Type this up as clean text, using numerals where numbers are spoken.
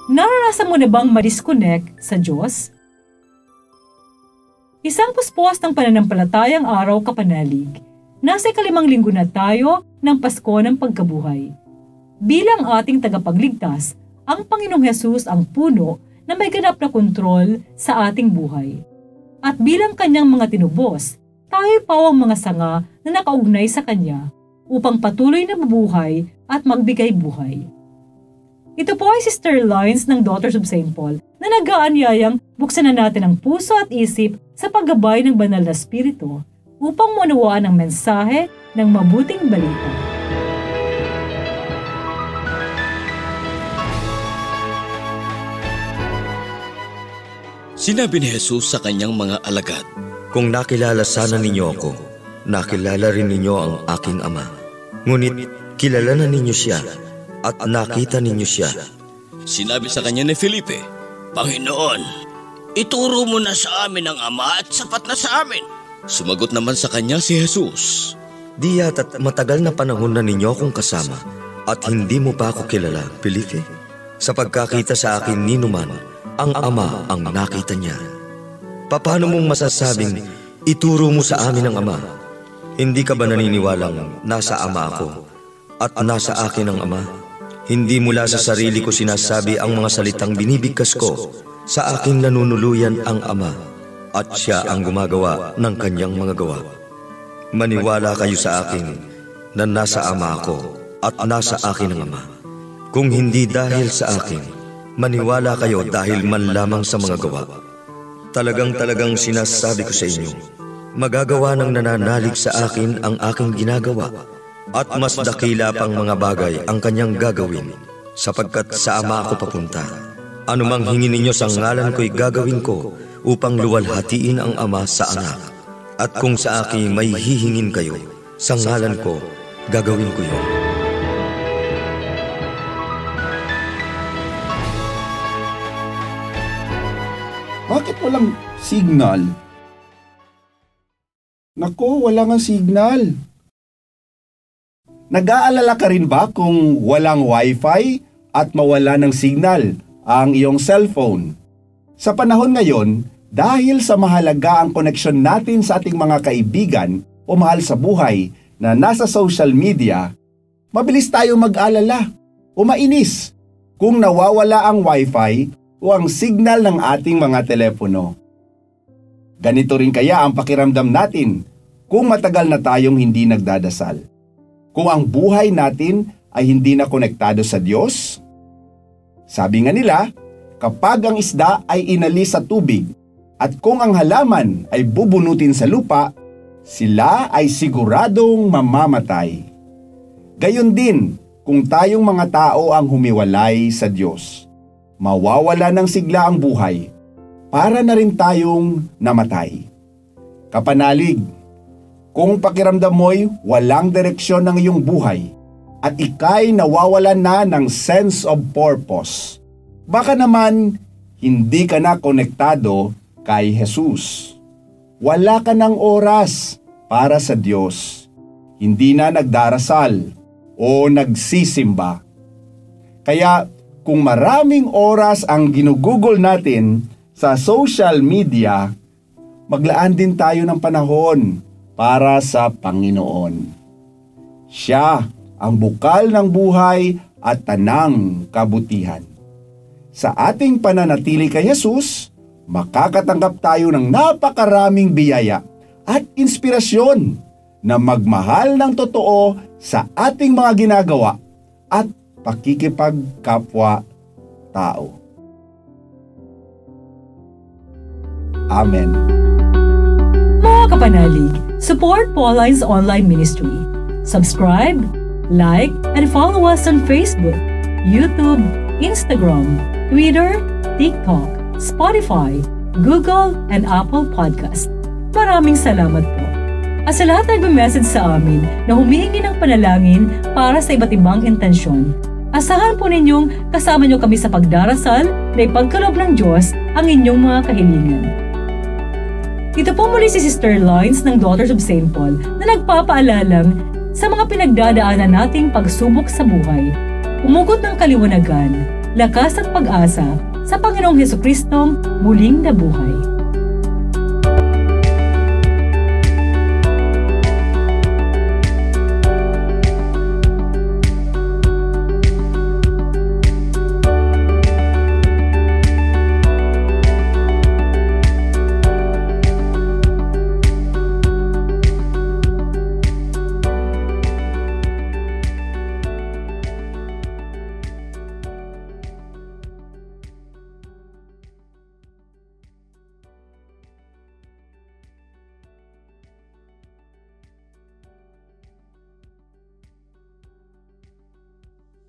Naranasan mo na bang ma-disconnect sa Diyos? Isang puspos ng pananampalatayang araw kapanalig. Nasa 5 linggo na tayo ng Pasko ng Pagkabuhay. Bilang ating tagapagligtas, ang Panginoong Hesus ang puno na may ganap na kontrol sa ating buhay. At bilang kanyang mga tinubos, tayo pawang mga sanga na nakaugnay sa kanya upang patuloy na mabuhay at magbigay buhay. Ito po ay Sister Lines ng Daughters of St. Paul na nag-aanyayang buksan na natin ang puso at isip sa paggabay ng banal na spirito upang maunawaan ang mensahe ng mabuting balita. Sinabi ni Jesus sa kanyang mga alagad, "Kung nakilala sana ninyo ako, nakilala rin ninyo ang aking Ama. Ngunit kilala na ninyo siya at nakita ninyo siya." Sinabi sa kanya ni Felipe, "Panginoon, ituro mo na sa amin ang Ama at sapat na sa amin." Sumagot naman sa kanya si Jesus, "Di yata't matagal na panahon na ninyo akong kasama at hindi mo pa ako kilala, Felipe? Sa pagkakita sa akin ni Numan, ang Ama ang nakita niya. Paano mong masasabing ituro mo sa amin ang Ama? Hindi ka ba naniniwalang nasa Ama ako at nasa akin ang Ama? Hindi mula sa sarili ko sinasabi ang mga salitang binibigkas ko. Sa aking nanunuluyan ang Ama at siya ang gumagawa ng kanyang mga gawa. Maniwala kayo sa akin na nasa Ama ako at nasa akin ang Ama. Kung hindi dahil sa akin, maniwala kayo dahil man lamang sa mga gawa. Talagang sinasabi ko sa inyo, magagawa ng nananalig sa akin ang aking ginagawa, at mas dakila pang mga bagay ang kanyang gagawin, sapagkat sa Ama ako papunta. Anumang hingin ninyo sa ngalan ko'y gagawin ko upang luwalhatiin ang Ama sa Anak. At kung sa akin may hihingin kayo, sa ngalan ko, gagawin ko yun." Bakit walang signal? Nako, wala nga signal. Nag-aalala ka rin ba kung walang wifi at mawala ng signal ang iyong cellphone? Sa panahon ngayon, dahil sa mahalaga ang koneksyon natin sa ating mga kaibigan o mahal sa buhay na nasa social media, mabilis tayo mag-alala o mainis kung nawawala ang wifi o ang signal ng ating mga telepono. Ganito rin kaya ang pakiramdam natin kung matagal na tayong hindi nagdadasal. Kung ang buhay natin ay hindi na konektado sa Diyos? Sabi nga nila, kapag ang isda ay inalis sa tubig at kung ang halaman ay bubunutin sa lupa, sila ay siguradong mamamatay. Gayon din kung tayong mga tao ang humiwalay sa Diyos. Mawawala ng sigla ang buhay, para na rin tayong namatay. Kapanalig, kung pakiramdam mo'y walang direksyon ng iyong buhay at ika'y nawawalan na ng sense of purpose, baka naman hindi ka na konektado kay Jesus. Wala ka ng oras para sa Diyos. Hindi na nagdarasal o nagsisimba. Kaya kung maraming oras ang ginugugol natin sa social media, maglaan din tayo ng panahon para sa Panginoon. Siya ang bukal ng buhay at tanang kabutihan. Sa ating pananatili kay Jesus, makakatanggap tayo ng napakaraming biyaya at inspirasyon na magmahal ng totoo sa ating mga ginagawa at pakikipagkapwa-tao. Amen. Mga kapanalig, support Pauline's online ministry. Subscribe, like, and follow us on Facebook, YouTube, Instagram, Twitter, TikTok, Spotify, Google, and Apple Podcast. Maraming salamat po. At sa lahat na nag-message sa amin na humihingi ng panalangin para sa iba't ibang intensyon, asahan po ninyong kasama nyo kami sa pagdarasal na ipagkaloob ng Diyos ang inyong mga kahilingan. Ito po muli si Sister Lines ng Daughters of St. Paul na nagpapaalalang sa mga pinagdadaanan nating pagsubok sa buhay, umugot ng kaliwanagan, lakas at pag-asa sa Panginoong Hesukristong muling nabuhay.